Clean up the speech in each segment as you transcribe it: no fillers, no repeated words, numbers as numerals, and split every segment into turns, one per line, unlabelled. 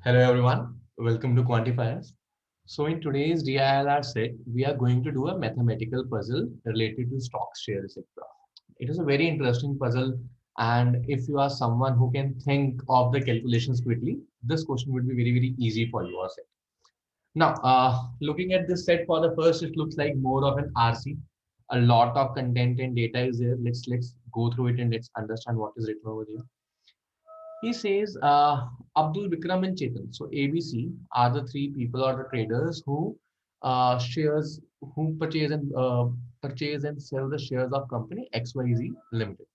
Hello everyone, welcome to Quantifiers. So in today's DILR set, we are going to do a mathematical puzzle related to stocks, shares, etc. It is a very interesting puzzle, and if you are someone who can think of the calculations quickly, this question would be very easy for your set. Now, looking at this set for the first, it looks like more of an RC. A lot of content and data is there. Let's go through it and let's understand what is written over here. He says Abdul, Vikram, and Chetan. So ABC are the three people or the traders who shares who purchase and sell the shares of company XYZ Limited.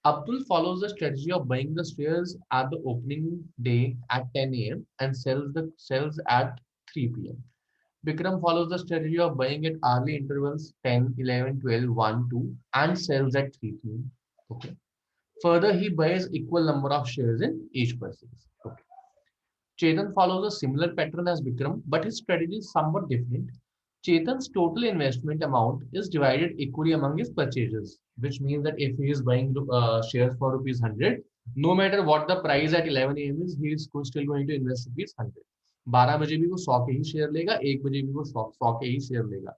Abdul follows the strategy of buying the shares at the opening day at 10 a.m. and sells at 3 p.m. Vikram follows the strategy of buying at early intervals 10, 11, 12, 1, 2 and sells at 3 p.m. Okay. Further, he buys equal number of shares in each purchase. Okay. Chetan follows a similar pattern as Bikram, but his strategy is somewhat different. Chetan's total investment amount is divided equally among his purchases, which means that if he is buying shares for rupees 100, no matter what the price at 11 a.m. is, he is still going to invest rupees 100. 12 बजे भी वो 100 के ही share लेगा, 1 बजे भी वो 100 के ही share लेगा.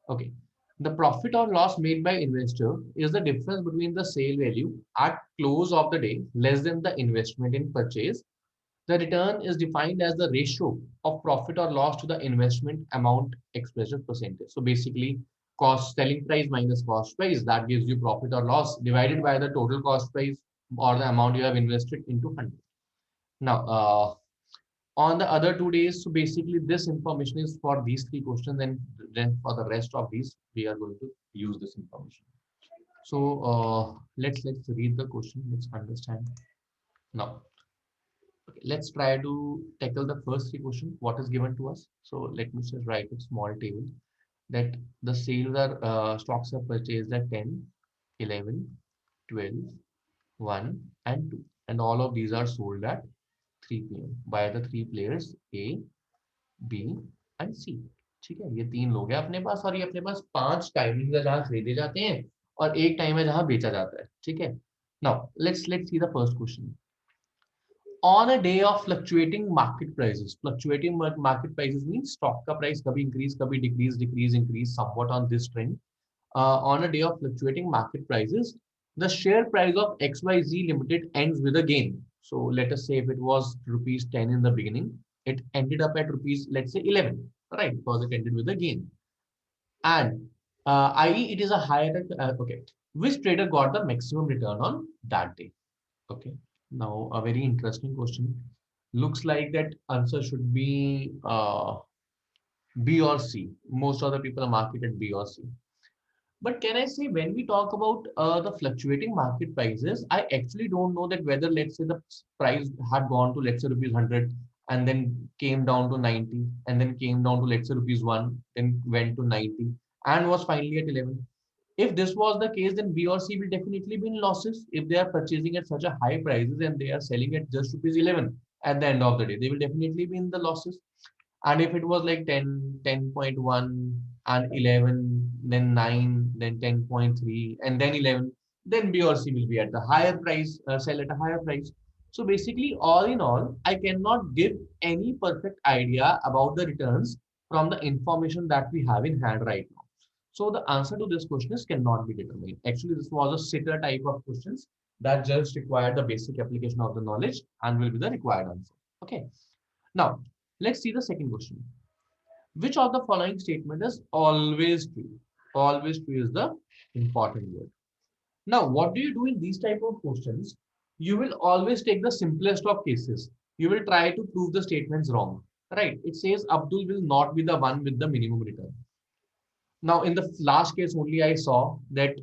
Okay. The profit or loss made by investor is the difference between the sale value at close of the day less than the investment in purchase. The return is defined as the ratio of profit or loss to the investment amount expressed as percentage. So basically, cost selling price minus cost price that gives you profit or loss divided by the total cost price or the amount you have invested into 100. Now, on the other 2 days, so basically this information is for these three questions, and then for the rest of these, we are going to use this information. So let's read the question. Let's understand. Now, okay, let's try to tackle the first three questions. What is given to us? So let me just write a small table that the sales are stocks are purchased at 10, 11, 12, 1, and 2, and all of these are sold at 3 p.m. by the three players A, B and C. ठीक है, ये तीन लोग हैं अपने पास, और ये अपने पास पांच टाइमिंग है जहां खरीदे जाते हैं और एक टाइम है जहां बेचा जाता है. ठीक है. Now let's see the first question. On a day of fluctuating market prices, fluctuating market prices means stock का price कभी increase कभी decrease increase somewhat on this trend. On a day of fluctuating market prices, the share price of XYZ Limited ends with a gain. So let us say if it was rupees 10 in the beginning, it ended up at rupees, let's say 11, right? Because it ended with a gain. And i.e. it is a higher, okay. Which trader got the maximum return on that day? Okay. Now, a very interesting question. Looks like that answer should be B or C. Most of the people are marketed B or C. But can I say when we talk about the fluctuating market prices, I actually don't know that whether, let's say, the price had gone to, let's say, rupees 100 and then came down to 90 and then came down to, let's say, rupees 1, then went to 90 and was finally at 11. If this was the case, then B or C will definitely be in losses. If they are purchasing at such a high prices and they are selling at just rupees 11 at the end of the day, they will definitely be in the losses. And if it was like 10, 10.1 and 11, then 9, then 10.3 and then 11, then B or C will be at the higher price, sell at a higher price. So basically, all in all, I cannot give any perfect idea about the returns from the information that we have in hand right now. So the answer to this question is cannot be determined. Actually, this was a sitter type of questions that just required the basic application of the knowledge and will be the required answer. Okay. Now, let's see the second question. Which of the following statement is always true? Always true is the important word. Now, what do you do in these type of questions? You will always take the simplest of cases. You will try to prove the statements wrong. Right? It says Abdul will not be the one with the minimum return. Now, in the last case only, I saw that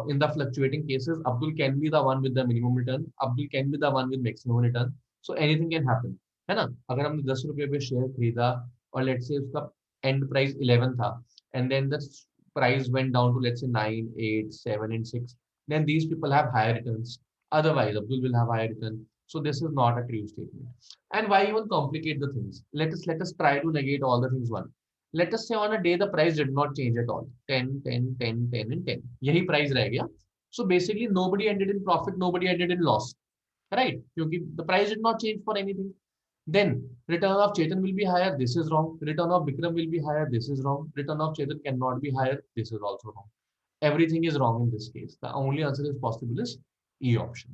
in the fluctuating cases, Abdul can be the one with the minimum return. Abdul can be the one with maximum return. So anything can happen. है ना? अगर हमने 10 रुपए पे share खरीदा और let's say उसका end price 11 था, and then the price went down to, let's say, 9, 8, 7, and 6, then these people have higher returns. Otherwise, Abdul will have higher return. So this is not a true statement. And why even complicate the things? Let us try to negate all the things one. Let us say on a day the price did not change at all. 10, 10, 10, 10, and 10. यही price रह गया. So basically nobody ended in profit, nobody ended in loss. Right? क्योंकि the price did not change for anything. Then return of Chetan will be higher. This is wrong. Return of Vikram will be higher. This is wrong. Return of Chetan cannot be higher. This is also wrong. Everything is wrong in this case. The only answer is possible is E option,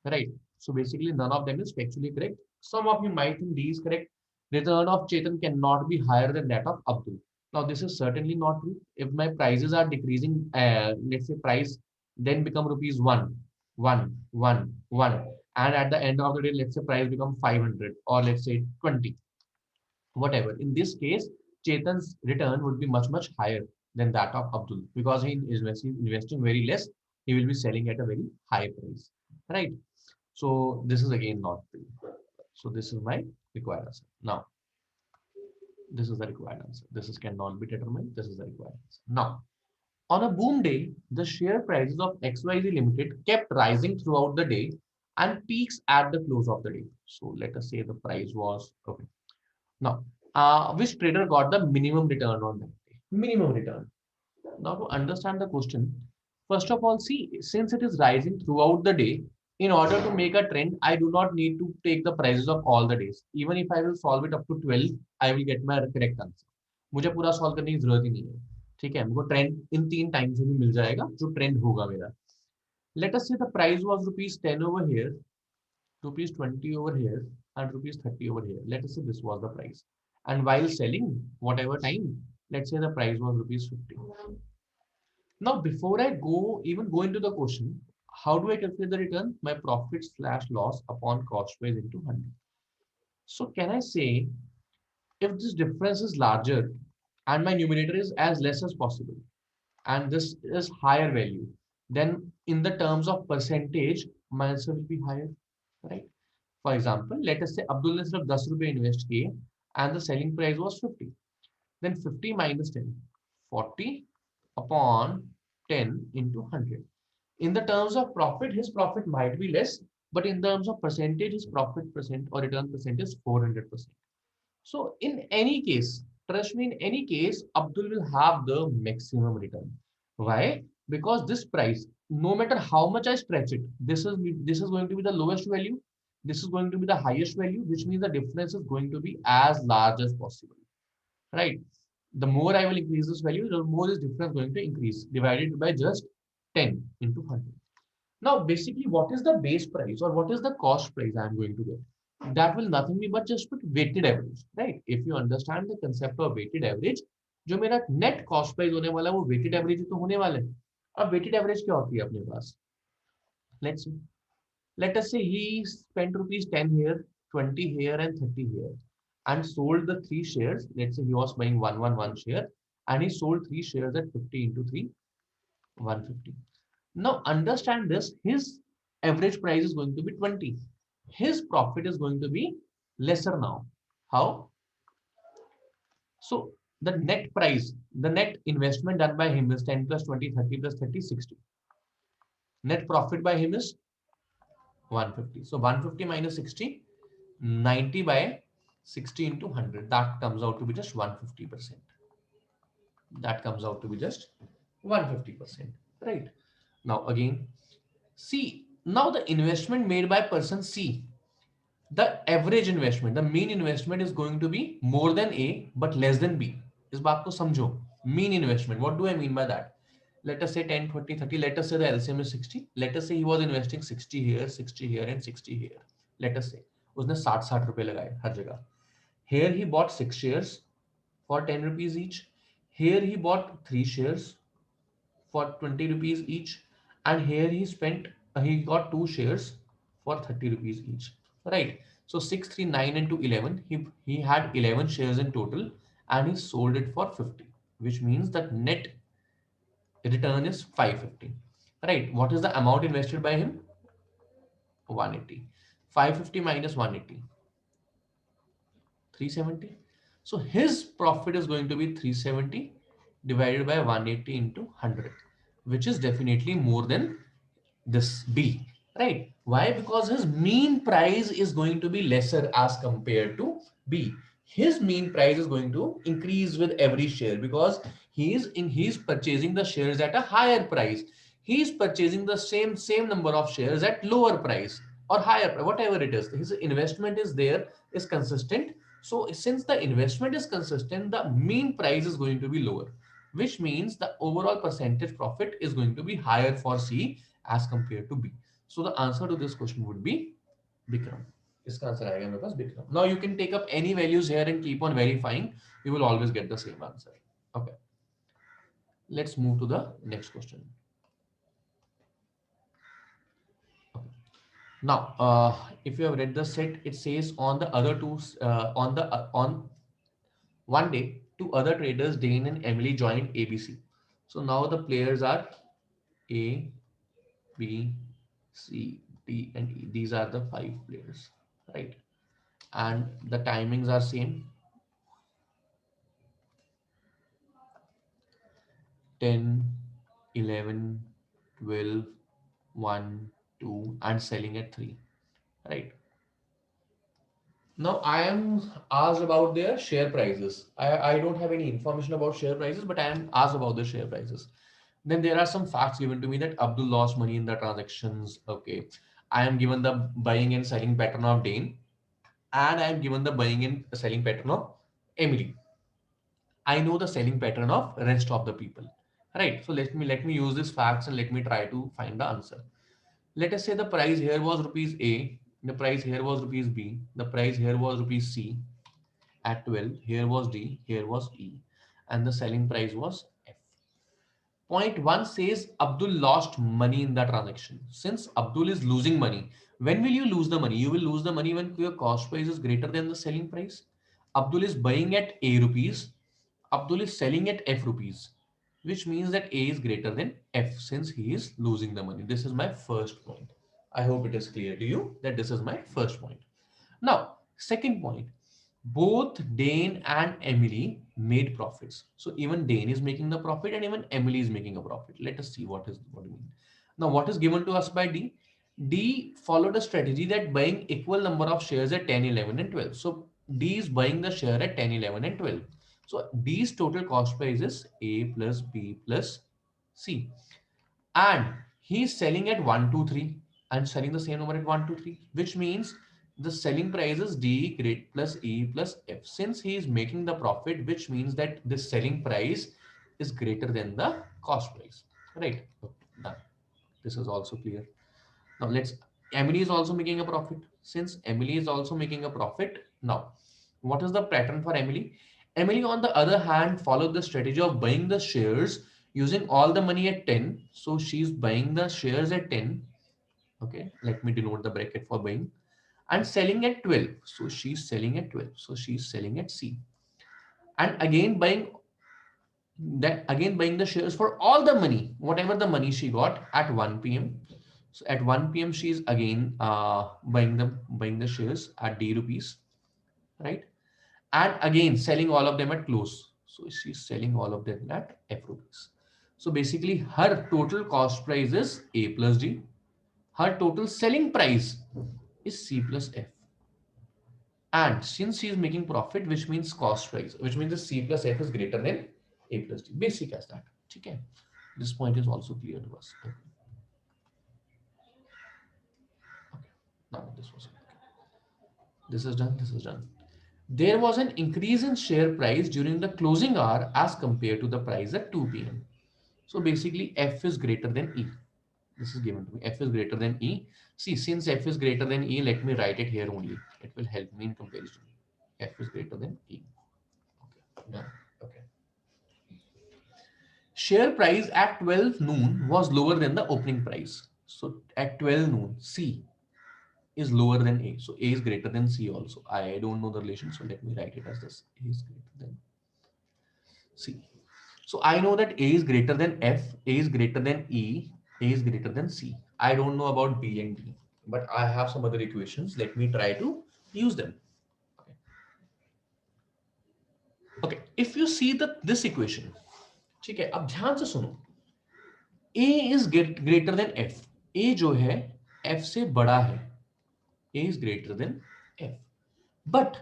right? So basically, none of them is factually correct. Some of you might think D is correct. Return of Chetan cannot be higher than that of Abdul. Now, this is certainly not true. If my prices are decreasing, let's say price then become rupees 1, 1, 1, 1. And at the end of the day, let's say price become 500 or let's say 20, whatever. In this case, Chetan's return would be much, much higher than that of Abdul because he is investing very less. He will be selling at a very high price, right? So this is again not true. So this is my required answer. Now, this is the required answer. This is cannot be determined. This is the required answer. Now, on a boom day, the share prices of XYZ Limited kept rising throughout the day and peaks at the close of the day. So let us say the price was okay. Now, which trader got the minimum return on that day? Minimum return. Now, to understand the question, first of all, see, since it is rising throughout the day, in order to make a trend, I do not need to take the prices of all the days. Even if I will solve it up to 12, I will get my correct answer. मुझे पूरा solve करने की जरूरत ही नहीं है. ठीक है, हमको ट्रेंड इन 3 टाइम से भी मिल जाएगा जो ट्रेंड होगा मेरा. Let us say the price was rupees 10 over here, rupees 20 over here, and rupees 30 over here. Let us say this was the price. And while selling, whatever time, let's say the price was rupees 50. Now, before I even go into the question, how do I calculate the return? My profit slash loss upon cost price into 100. So can I say if this difference is larger and my numerator is as less as possible and this is higher value, then in the terms of percentage, my answer will be higher, right? For example, let us say Abdul ने सिर्फ 10 रुपए invest किए and the selling price was 50. Then 50 minus 10, 40 upon 10 into 100. In the terms of profit, his profit might be less, but in terms of percentage, his profit percent or return percent is 400%. So in any case, trust me, in any case, Abdul will have the maximum return. Why? Because this price, no matter how much I stretch it, this is going to be the lowest value. This is going to be the highest value, which means the difference is going to be as large as possible, right? The more I will increase this value, the more this difference going to increase, divided by just 10 into 100. Now, basically, what is the base price or what is the cost price I am going to get? That will nothing be but just put weighted average, right? If you understand the concept of weighted average, जो मेरा net cost price होने वाला है वो weighted average तो होने वाला है. अब weighted average क्या होती है अपने पास? Let's see. Let us say he spent rupees 10 here, 20 here, and 30 here, and sold the 3 shares. Let's say he was buying 111 share, and he sold 3 shares at 50 into 3, 150. Now understand this, his average price is going to be 20. His profit is going to be lesser now. How? So the net price, the net investment done by him is 10 plus 20, 30 plus 30, 60. Net profit by him is 150. So 150 minus 60, 90 by 60 into 100. That comes out to be just 150%. That comes out to be just 150%. Right. Now again, see, now the investment made by person C, the average investment, the mean investment is going to be more than A but less than B. इस बात को समझो. Mean investment. What do I mean by that? Let us say 10, 20, 30. Let us say the LCM is 60. Let us say he was investing 60 here, 60 here, and 60 here. Let us say उसने 60 रुपए लगाए हर जगह. Here he bought 6 shares for 10 rupees each. Here he bought 3 shares for 20 rupees each, and here he got 2 shares for 30 rupees each, right? So 6, 3, 9 into 11, he had 11 shares in total, and he sold it for 50, which means that net return is 550, right? What is the amount invested by him? 180. 550 minus 180, 370. So his profit is going to be 370 divided by 180 into 100, which is definitely more than this B, right? Why? Because his mean price is going to be lesser as compared to B. His mean price is going to increase with every share because he's purchasing the shares at a higher price. He's purchasing the same number of shares at lower price. or higher, whatever it is. His investment is there, is consistent. So since the investment is consistent, the mean price is going to be lower, which means the overall percentage profit is going to be higher for C as compared to B. So the answer to this question would be Bikram. इसका answer आएगा मेरे पास Bikram. Now you can take up any values here and keep on verifying. You will always get the same answer. Okay. Let's move to the next question. Okay. Now, if you have read the set, it says on the other two, on one day, two other traders, Dane and Emily, joined ABC. So now the players are A, B, C, D, and E. These are the five players, right? And the timings are same: 10, 11, 12, 1, 2, and selling at 3, right? Now I am asked about their share prices. I don't have any information about share prices, but I am asked about the share prices. Then there are some facts given to me that Abdul lost money in the transactions. Okay. I am given the buying and selling pattern of Dane, and I am given the buying and selling pattern of Emily. I know the selling pattern of rest of the people. Right. So let me use these facts and let me try to find the answer. Let us say the price here was rupees A, the price here was rupees B, the price here was rupees C at 12, here was D, here was E, and the selling price was F. Point 1 says Abdul lost money in the transaction. Since Abdul is losing money, when will you lose the money? You will lose the money when your cost price is greater than the selling price. Abdul is buying at A rupees, Abdul is selling at F rupees, which means that A is greater than F since he is losing the money. This is my first point. I hope it is clear to you that this is my first point. Now, second point, both Dane and Emily made profits. So even Dane is making the profit and even Emily is making a profit. Let us see what do you mean. Now, what is given to us by D? D followed a strategy that buying equal number of shares at 10, 11, and 12. So D is buying the share at 10, 11, and 12. So D's total cost price is A plus B plus C. And he's selling at 1, 2, 3 and selling the same number at 1, 2, 3, which means the selling price is D great plus E plus F. Since he is making the profit, which means that the selling price is greater than the cost price, right? Okay, done. This is also clear. Now Emily is also making a profit. Since Emily is also making a profit, now what is the pattern for Emily? Emily, on the other hand, followed the strategy of buying the shares using all the money at 10. So she's buying the shares at 10. Okay, let me denote the bracket for buying, and selling at 12. So she's selling at 12. So she's selling at C. And again buying the shares for all the money, whatever the money she got at 1 p.m. So at 1 p.m. she's again buying the shares at D rupees, right? And again selling all of them at close. So she's selling all of them at F rupees. So basically her total cost price is A plus D. Her total selling price is C plus F. And since she is making profit, which means cost price, which means the C plus F is greater than A plus D. Basic as that. Okay. This point is also clear to us. Okay. Now this was okay. This is done. This is done. There was an increase in share price during the closing hour as compared to the price at 2 p.m. So basically F is greater than E. This is given to me. F is greater than E. See, since F is greater than E, let me write it here only. It will help me in comparison. F is greater than E. Okay. Done. Okay. Share price at 12 noon was lower than the opening price. So at 12 noon, C is lower than A. So A is greater than C also. I don't know the relation, so let me write it as this. A is greater than C. So I know that A is greater than F, A is greater than E, A is greater than C. I don't know about B and D, but I have some other equations. Let me try to use them. Okay. Okay. If you see this equation, ठीक है, अब ध्यान से सुनो. A is greater than F. A जो है F से बड़ा है. A is greater than F. But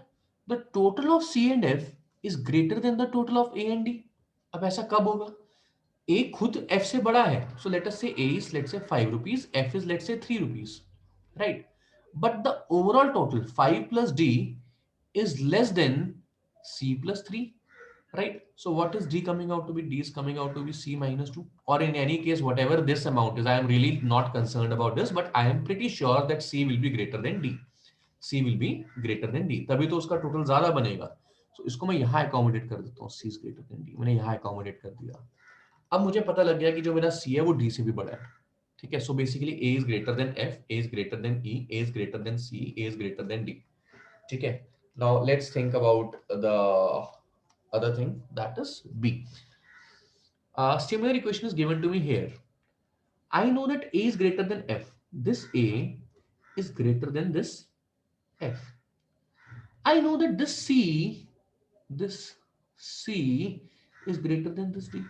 the total of C and F is greater than the total of A and D. अब ऐसा कब होगा? A खुद F से बड़ा है. So let us say A is let's say 5 rupees, F is let's say 3 rupees. Right? but the overall total 5 plus D is less than C plus 3, right? So what is D coming out to be? D is coming out to be C minus 2, or in any case, whatever this amount is, I am really not concerned about this, but I am pretty sure that C will be greater than D. C will be greater than D. तभी तो उसका total ज्यादा बनेगा. So इसको मैं यहाँ accommodate कर देता हूँ. C is greater than D. मैंने यहाँ accommodate कर दिया. अब मुझे पता लग गया कि जो मेरा C है वो D से भी बड़ा है. ठीक है. So basically A is greater than F, A is greater than E, A is greater than C, A is greater than D. ठीक है. Now let's think about the other thing, that is B. Similar equation is given to me here. I know that A is greater than F. This A is greater than this F. I know that this C is greater than this D,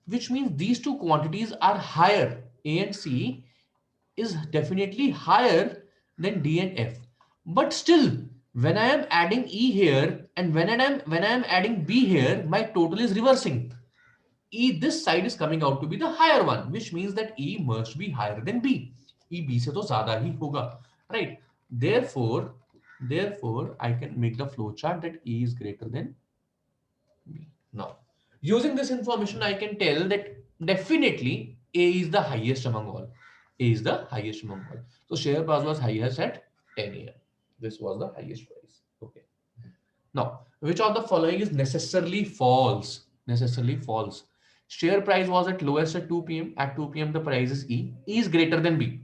which means these two quantities are higher. A and C is definitely higher than D and F. But still, when I am adding E here and when I am adding B here, my total is reversing. E, this side is coming out to be the higher one, which means that E must be higher than B. E B से तो ज़्यादा ही होगा, right? Therefore, I can make the flow chart that E is greater than B. Now, using this information, I can tell that definitely A is the highest among all. A is the highest among all. So share price was highest at 10 a.m. This was the highest price. Okay. Now, which of the following is necessarily false? Necessarily false. Share price was at lowest at 2 p.m. At 2 p.m. the price is E. E is greater than B.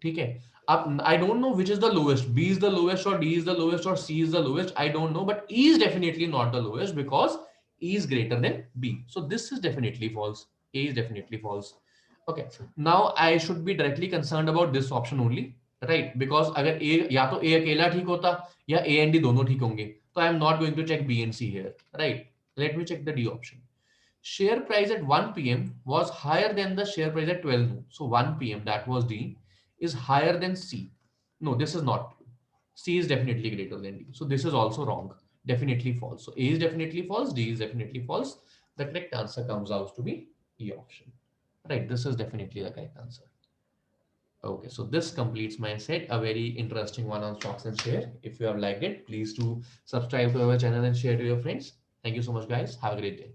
ठीक है. अब I don't know which is the lowest. B is the lowest or D is the lowest or C is the lowest. I don't know, but E is definitely not the lowest because E is greater than B. So this is definitely false. A is definitely false. Okay. Now I should be directly concerned about this option only, right? Because अगर A या तो A अकेला ठीक होता या A and D दोनों ठीक होंगे, तो I am not going to check B and C here, right? Let me check the D option. Share price at 1 p.m. was higher than the share price at 12 noon. So 1 p.m. that was D is higher than C. No, this is not true. C is definitely greater than D. So this is also wrong. Definitely false. So A is definitely false. D is definitely false. The correct answer comes out to be E option. Right. This is definitely the correct answer. Okay, so this completes my set. A very interesting one on stocks and share. If you have liked it, please do subscribe to our channel and share to your friends. Thank you so much, guys. Have a great day.